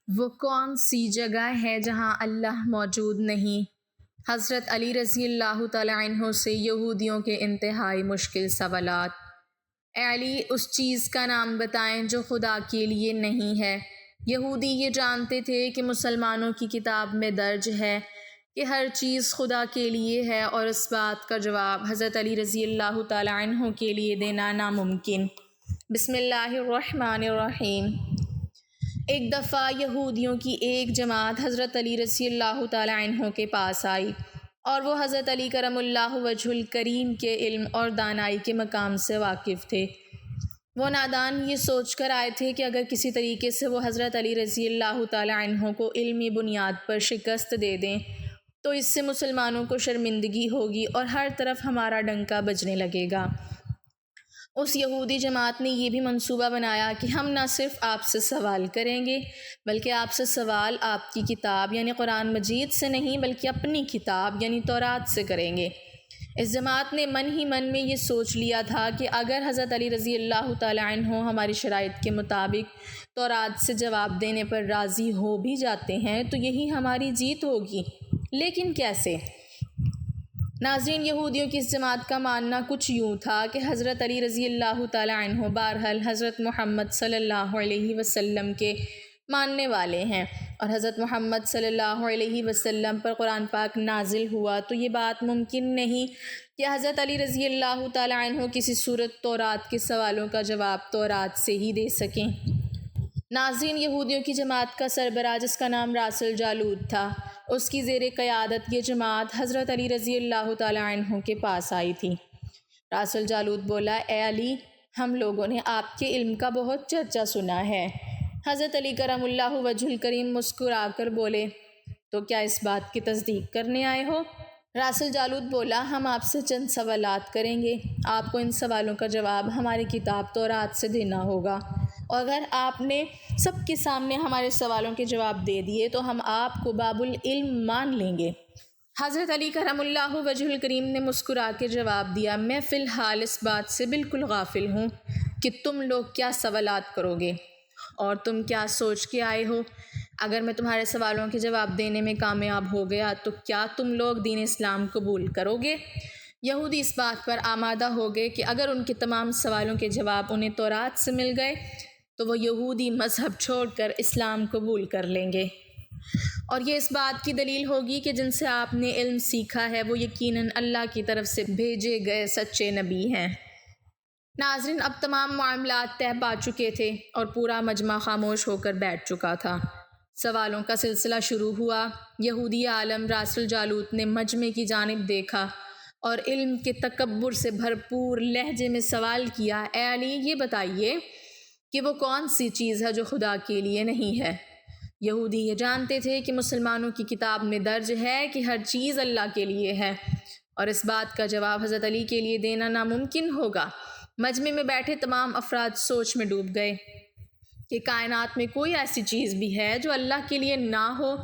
وہ کون سی جگہ ہے جہاں اللہ موجود نہیں؟ حضرت علی رضی اللہ تعالیٰ عنہ سے یہودیوں کے انتہائی مشکل سوالات۔ اے علی، اس چیز کا نام بتائیں جو خدا کے لیے نہیں ہے۔ یہودی یہ جانتے تھے کہ مسلمانوں کی کتاب میں درج ہے کہ ہر چیز خدا کے لیے ہے، اور اس بات کا جواب حضرت علی رضی اللہ تعالیٰ عنہ کے لیے دینا ناممکن۔ بسم اللہ الرحمن الرحیم۔ ایک دفعہ یہودیوں کی ایک جماعت حضرت علی رضی اللہ تعالیٰ عنہ کے پاس آئی، اور وہ حضرت علی کرم اللہ وجہ الکریم کے علم اور دانائی کے مقام سے واقف تھے۔ وہ نادان یہ سوچ کر آئے تھے کہ اگر کسی طریقے سے وہ حضرت علی رضی اللہ تعالیٰ عنہ کو علمی بنیاد پر شکست دے دیں تو اس سے مسلمانوں کو شرمندگی ہوگی اور ہر طرف ہمارا ڈنکا بجنے لگے گا۔ اس یہودی جماعت نے یہ بھی منصوبہ بنایا کہ ہم نہ صرف آپ سے سوال کریں گے بلکہ آپ سے سوال آپ کی کتاب یعنی قرآن مجید سے نہیں بلکہ اپنی کتاب یعنی تورات سے کریں گے۔ اس جماعت نے من ہی من میں یہ سوچ لیا تھا کہ اگر حضرت علی رضی اللہ تعالیٰ عنہ ہماری شرائط کے مطابق تورات سے جواب دینے پر راضی ہو بھی جاتے ہیں تو یہی ہماری جیت ہوگی، لیکن کیسے؟ ناظرین، یہودیوں کی اس جماعت کا ماننا کچھ یوں تھا کہ حضرت علی رضی اللہ تعالیٰ عنہ بہرحال حضرت محمد صلی اللہ علیہ وسلم کے ماننے والے ہیں، اور حضرت محمد صلی اللہ علیہ وسلم پر قرآن پاک نازل ہوا تو یہ بات ممکن نہیں کہ حضرت علی رضی اللہ تعالیٰ عنہ کسی صورت تورات کے سوالوں کا جواب تورات سے ہی دے سکیں۔ ناظرین، یہودیوں کی جماعت کا سربراہ جس کا نام راس الجالود تھا، اس کی زیر قیادت یہ جماعت حضرت علی رضی اللہ تعالیٰ عنہ کے پاس آئی تھی۔ راس الجالود بولا، اے علی، ہم لوگوں نے آپ کے علم کا بہت چرچا سنا ہے۔ حضرت علی کرم اللہ وجہ الکریم مسکرا کر بولے، تو کیا اس بات کی تصدیق کرنے آئے ہو؟ راس الجالود بولا، ہم آپ سے چند سوالات کریں گے، آپ کو ان سوالوں کا جواب ہماری کتاب تورات سے دینا ہوگا، اور اگر آپ نے سب کے سامنے ہمارے سوالوں کے جواب دے دیے تو ہم آپ کو باب العلم مان لیں گے۔ حضرت علی کرم اللہ وجہ الکریم نے مسکرا کے جواب دیا، میں فی الحال اس بات سے بالکل غافل ہوں کہ تم لوگ کیا سوالات کرو گے اور تم کیا سوچ کے آئے ہو۔ اگر میں تمہارے سوالوں کے جواب دینے میں کامیاب ہو گیا تو کیا تم لوگ دین اسلام قبول کرو گے؟ یہودی اس بات پر آمادہ ہو گئے کہ اگر ان کے تمام سوالوں کے جواب انہیں تورات سے مل گئے تو وہ یہودی مذہب چھوڑ کر اسلام قبول کر لیں گے، اور یہ اس بات کی دلیل ہوگی کہ جن سے آپ نے علم سیکھا ہے وہ یقیناً اللہ کی طرف سے بھیجے گئے سچے نبی ہیں۔ ناظرین، اب تمام معاملات طے پا چکے تھے اور پورا مجمع خاموش ہو کر بیٹھ چکا تھا۔ سوالوں کا سلسلہ شروع ہوا۔ یہودی عالم راس الجالود نے مجمع کی جانب دیکھا اور علم کے تکبر سے بھرپور لہجے میں سوال کیا، اے علی، یہ بتائیے کہ وہ کون سی چیز ہے جو خدا کے لیے نہیں ہے؟ یہودی یہ جانتے تھے کہ مسلمانوں کی کتاب میں درج ہے کہ ہر چیز اللہ کے لیے ہے، اور اس بات کا جواب حضرت علی کے لیے دینا ناممکن ہوگا۔ مجمع میں بیٹھے تمام افراد سوچ میں ڈوب گئے کہ کائنات میں کوئی ایسی چیز بھی ہے جو اللہ کے لیے نہ ہو۔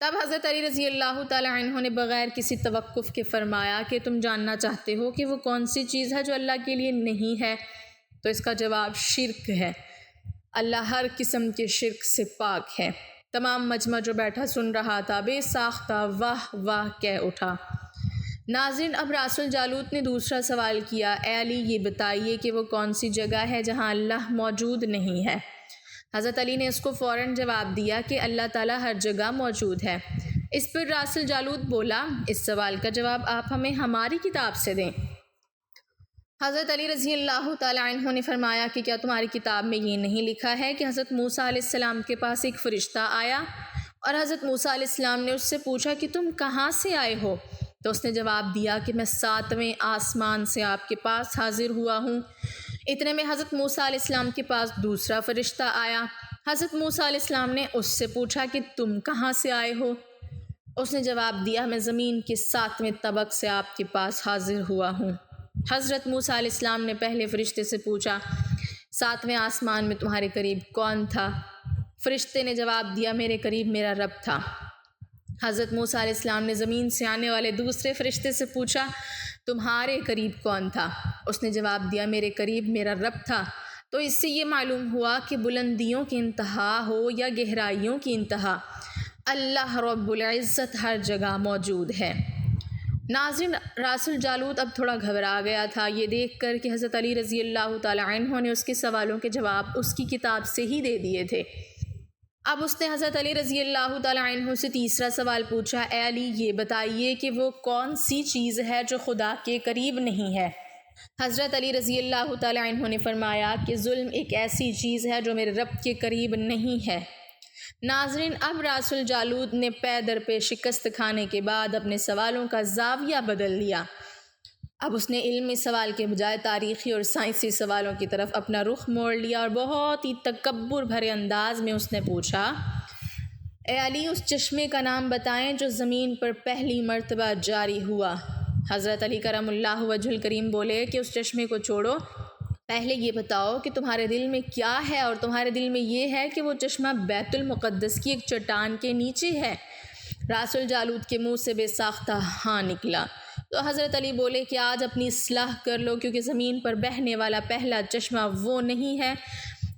تب حضرت علی رضی اللہ تعالیٰ عنہ نے بغیر کسی توقف کے فرمایا کہ تم جاننا چاہتے ہو کہ وہ کون سی چیز ہے جو اللہ کے لیے نہیں ہے؟ تو اس کا جواب شرک ہے۔ اللہ ہر قسم کے شرک سے پاک ہے۔ تمام مجمع جو بیٹھا سن رہا تھا بے ساختہ واہ واہ کہہ اٹھا۔ ناظرین، اب راس الجالود نے دوسرا سوال کیا، اے علی، یہ بتائیے کہ وہ کون سی جگہ ہے جہاں اللہ موجود نہیں ہے؟ حضرت علی نے اس کو فوراً جواب دیا کہ اللہ تعالیٰ ہر جگہ موجود ہے۔ اس پر راس الجالود بولا، اس سوال کا جواب آپ ہمیں ہماری کتاب سے دیں۔ حضرت علی رضی اللہ تعالیٰ عنہ نے فرمایا کہ کیا تمہاری کتاب میں یہ نہیں لکھا ہے کہ حضرت موسیٰ علیہ السلام کے پاس ایک فرشتہ آیا اور حضرت موسیٰ علیہ السلام نے اس سے پوچھا کہ تم کہاں سے آئے ہو؟ تو اس نے جواب دیا کہ میں 7ویں آسمان سے آپ کے پاس حاضر ہوا ہوں۔ اتنے میں حضرت موسیٰ علیہ السلام کے پاس دوسرا فرشتہ آیا۔ حضرت موسیٰ علیہ السلام نے اس سے پوچھا کہ تم کہاں سے آئے ہو؟ اس نے جواب دیا، میں زمین کے 7ویں طبق سے آپ کے پاس حاضر ہوا ہوں۔ حضرت موسیٰ علیہ السلام نے پہلے فرشتے سے پوچھا، 7ویں آسمان میں تمہارے قریب کون تھا؟ فرشتے نے جواب دیا، میرے قریب میرا رب تھا۔ حضرت موسیٰ علیہ السلام نے زمین سے آنے والے دوسرے فرشتے سے پوچھا، تمہارے قریب کون تھا؟ اس نے جواب دیا، میرے قریب میرا رب تھا۔ تو اس سے یہ معلوم ہوا کہ بلندیوں کی انتہا ہو یا گہرائیوں کی انتہا، اللہ رب العزت ہر جگہ موجود ہے۔ ناظرین، راس الجالوت اب تھوڑا گھبرا گیا تھا یہ دیکھ کر کہ حضرت علی رضی اللہ تعالیٰ عنہ نے اس کے سوالوں کے جواب اس کی کتاب سے ہی دے دیے تھے۔ اب اس نے حضرت علی رضی اللہ تعالیٰ عنہ سے تیسرا سوال پوچھا، اے علی یہ بتائیے کہ وہ کون سی چیز ہے جو خدا کے قریب نہیں ہے؟ حضرت علی رضی اللہ تعالیٰ عنہ نے فرمایا کہ ظلم ایک ایسی چیز ہے جو میرے رب کے قریب نہیں ہے۔ ناظرین، اب راس الجالوت نے پے در پہ شکست کھانے کے بعد اپنے سوالوں کا زاویہ بدل لیا۔ اب اس نے علمی سوال کے بجائے تاریخی اور سائنسی سوالوں کی طرف اپنا رخ موڑ لیا اور بہت ہی تکبر بھرے انداز میں اس نے پوچھا، اے علی اس چشمے کا نام بتائیں جو زمین پر پہلی مرتبہ جاری ہوا۔ حضرت علی کرم اللہ وجہ الکریم بولے کہ اس چشمے کو چھوڑو، پہلے یہ بتاؤ کہ تمہارے دل میں کیا ہے، اور تمہارے دل میں یہ ہے کہ وہ چشمہ بیت المقدس کی ایک چٹان کے نیچے ہے؟ راس الجالوت کے منہ سے بے ساختہ ہاں نکلا۔ تو حضرت علی بولے کہ آج اپنی اصلاح کر لو، کیونکہ زمین پر بہنے والا پہلا چشمہ وہ نہیں ہے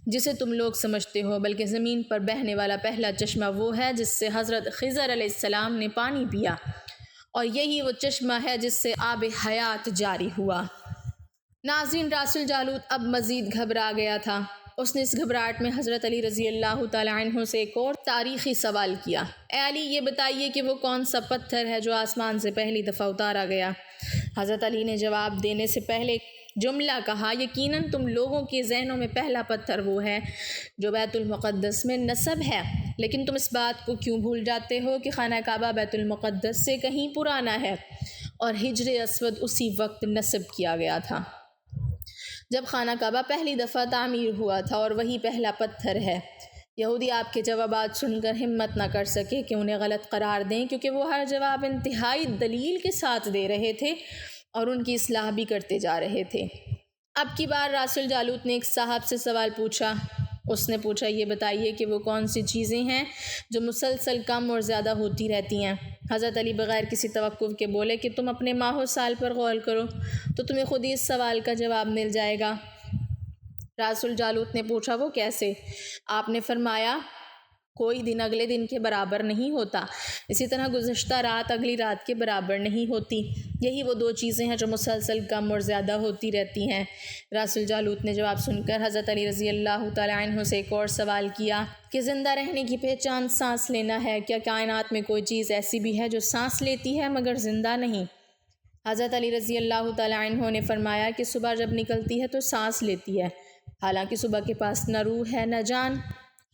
جسے تم لوگ سمجھتے ہو، بلکہ زمین پر بہنے والا پہلا چشمہ وہ ہے جس سے حضرت خضر علیہ السلام نے پانی پیا، اور یہی وہ چشمہ ہے جس سے آب حیات جاری ہوا۔ ناظرین، راس الجالوت اب مزید گھبرا گیا تھا۔ اس نے اس گھبراہٹ میں حضرت علی رضی اللہ تعالیٰ عنہ سے ایک اور تاریخی سوال کیا، اے علی یہ بتائیے کہ وہ کون سا پتھر ہے جو آسمان سے پہلی دفعہ اتارا گیا؟ حضرت علی نے جواب دینے سے پہلے جملہ کہا، یقیناً تم لوگوں کے ذہنوں میں پہلا پتھر وہ ہے جو بیت المقدس میں نصب ہے، لیکن تم اس بات کو کیوں بھول جاتے ہو کہ خانہ کعبہ بیت المقدس سے کہیں پرانا ہے، اور حجر اسود اسی وقت نصب کیا گیا تھا جب خانہ کعبہ پہلی دفعہ تعمیر ہوا تھا، اور وہی پہلا پتھر ہے۔ یہودی آپ کے جوابات سن کر ہمت نہ کر سکے کہ انہیں غلط قرار دیں، کیونکہ وہ ہر جواب انتہائی دلیل کے ساتھ دے رہے تھے اور ان کی اصلاح بھی کرتے جا رہے تھے۔ اب کی بار راس الجالوت نے ایک صاحب سے سوال پوچھا۔ اس نے پوچھا، یہ بتائیے کہ وہ کون سی چیزیں ہیں جو مسلسل کم اور زیادہ ہوتی رہتی ہیں؟ حضرت علی بغیر کسی توقف کے بولے کہ تم اپنے ماہ و سال پر غور کرو تو تمہیں خود ہی اس سوال کا جواب مل جائے گا۔ راس الجالوت نے پوچھا، وہ کیسے؟ آپ نے فرمایا، کوئی دن اگلے دن کے برابر نہیں ہوتا، اسی طرح گزشتہ رات اگلی رات کے برابر نہیں ہوتی۔ یہی وہ دو چیزیں ہیں جو مسلسل کم اور زیادہ ہوتی رہتی ہیں۔ راس الجالوت نے جواب سن کر حضرت علی رضی اللہ تعالیٰ عنہ سے ایک اور سوال کیا کہ زندہ رہنے کی پہچان سانس لینا ہے، کیا کائنات میں کوئی چیز ایسی بھی ہے جو سانس لیتی ہے مگر زندہ نہیں؟ حضرت علی رضی اللہ تعالیٰ عنہ نے فرمایا کہ صبح جب نکلتی ہے تو سانس لیتی ہے، حالانکہ صبح کے پاس نہ روح ہے نہ جان۔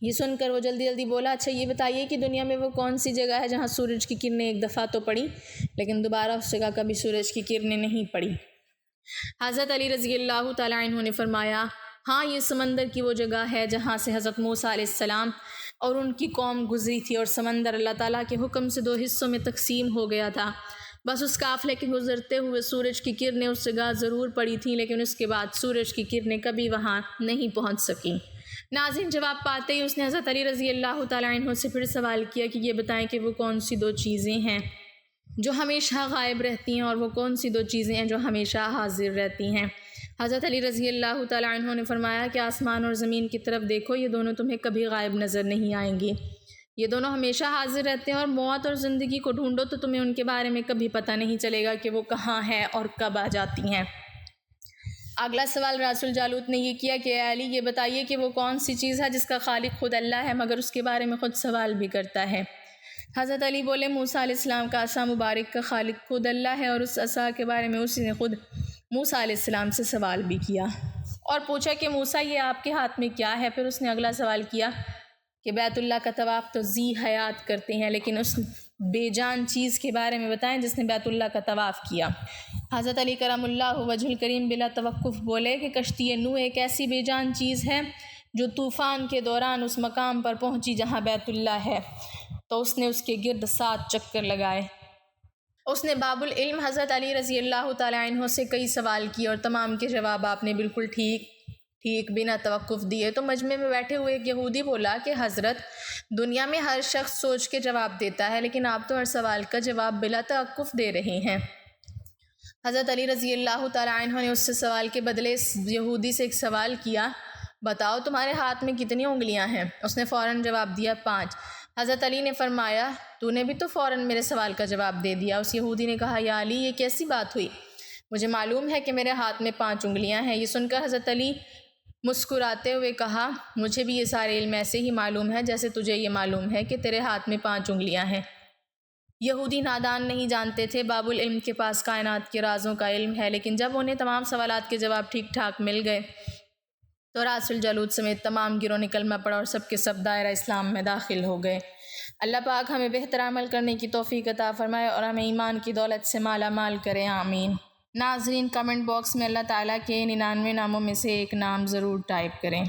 یہ سن کر وہ جلدی جلدی بولا، اچھا یہ بتائیے کہ دنیا میں وہ کون سی جگہ ہے جہاں سورج کی کرنیں ایک دفعہ تو پڑی لیکن دوبارہ اس جگہ کبھی سورج کی کرنیں نہیں پڑی؟ حضرت علی رضی اللہ تعالیٰ عنہ نے فرمایا، ہاں یہ سمندر کی وہ جگہ ہے جہاں سے حضرت موسیٰ علیہ السلام اور ان کی قوم گزری تھی، اور سمندر اللہ تعالیٰ کے حکم سے 2 حصوں میں تقسیم ہو گیا تھا۔ بس اس قافلے کے گزرتے ہوئے سورج کی کرنیں اس جگہ ضرور پڑی تھیں، لیکن اس کے بعد سورج کی کرنیں کبھی وہاں نہیں پہنچ سکیں۔ ناظرین، جواب پاتے ہی اس نے حضرت علی رضی اللہ تعالیٰ عنہ سے پھر سوال کیا کہ یہ بتائیں کہ وہ کون سی 2 چیزیں ہیں جو ہمیشہ غائب رہتی ہیں، اور وہ کون سی 2 چیزیں ہیں جو ہمیشہ حاضر رہتی ہیں؟ حضرت علی رضی اللہ تعالیٰ عنہ نے فرمایا کہ آسمان اور زمین کی طرف دیکھو، یہ دونوں تمہیں کبھی غائب نظر نہیں آئیں گی، یہ دونوں ہمیشہ حاضر رہتے ہیں، اور موت اور زندگی کو ڈھونڈو تو تمہیں ان کے بارے میں کبھی پتہ نہیں چلے گا کہ وہ کہاں ہیں اور کب آ جاتی ہیں۔ اگلا سوال راس الجالوت نے یہ کیا کہ اے علی یہ بتائیے کہ وہ کون سی چیز ہے جس کا خالق خود اللہ ہے مگر اس کے بارے میں خود سوال بھی کرتا ہے؟ حضرت علی بولے، موسیٰ علیہ السلام کا عصا مبارک کا خالق خود اللہ ہے، اور اس عصا کے بارے میں اسی نے خود موسیٰ علیہ السلام سے سوال بھی کیا اور پوچھا کہ موسیٰ یہ آپ کے ہاتھ میں کیا ہے؟ پھر اس نے اگلا سوال کیا کہ بیت اللہ کا طواف تو ذی حیات کرتے ہیں، لیکن اس بے جان چیز کے بارے میں بتائیں جس نے بیت اللہ کا طواف کیا۔ حضرت علی کرم اللہ وجہ الکریم بلا توقف بولے کہ کشتی نوح ایک ایسی بے جان چیز ہے جو طوفان کے دوران اس مقام پر پہنچی جہاں بیت اللہ ہے، تو اس نے اس کے گرد 7 چکر لگائے۔ اس نے باب العلم حضرت علی رضی اللہ تعالیٰ عنہ سے کئی سوال کیے اور تمام کے جواب آپ نے بالکل ٹھیک بنا توقف دیے۔ تو مجمع میں بیٹھے ہوئے ایک یہودی بولا کہ حضرت، دنیا میں ہر شخص سوچ کے جواب دیتا ہے، لیکن آپ تو ہر سوال کا جواب بلا توقف دے رہے ہیں۔ حضرت علی رضی اللہ تعالیٰ عنہ نے اس سے سوال کے بدلے اس یہودی سے ایک سوال کیا بتاؤ تمہارے ہاتھ میں کتنی انگلیاں ہیں؟ اس نے فوراً جواب دیا 5۔ حضرت علی نے فرمایا تو نے بھی تو فوراً میرے سوال کا جواب دے دیا۔ اس یہودی نے کہا یا علی یہ کیسی بات ہوئی؟ مجھے معلوم ہے کہ میرے ہاتھ میں 5 انگلیاں ہیں۔ یہ سن کر حضرت علی مسکراتے ہوئے کہا مجھے بھی یہ سارے علم ایسے ہی معلوم ہے جیسے تجھے یہ معلوم ہے کہ تیرے ہاتھ میں 5 انگلیاں ہیں۔ یہودی نادان نہیں جانتے تھے، باب العلم کے پاس کائنات کے رازوں کا علم ہے، لیکن جب انہیں تمام سوالات کے جواب ٹھیک ٹھاک مل گئے تو راس الجلود سمیت تمام گروہ نے کلمہ پڑھا اور سب کے سب دائرہ اسلام میں داخل ہو گئے۔ اللہ پاک ہمیں بہتر عمل کرنے کی توفیق عطا فرمائے اور ہمیں ایمان کی دولت سے مالا مال کرے، آمین۔ ناظرین، کمنٹ باکس میں اللہ تعالیٰ کے 99 ناموں میں سے ایک نام ضرور ٹائپ کریں۔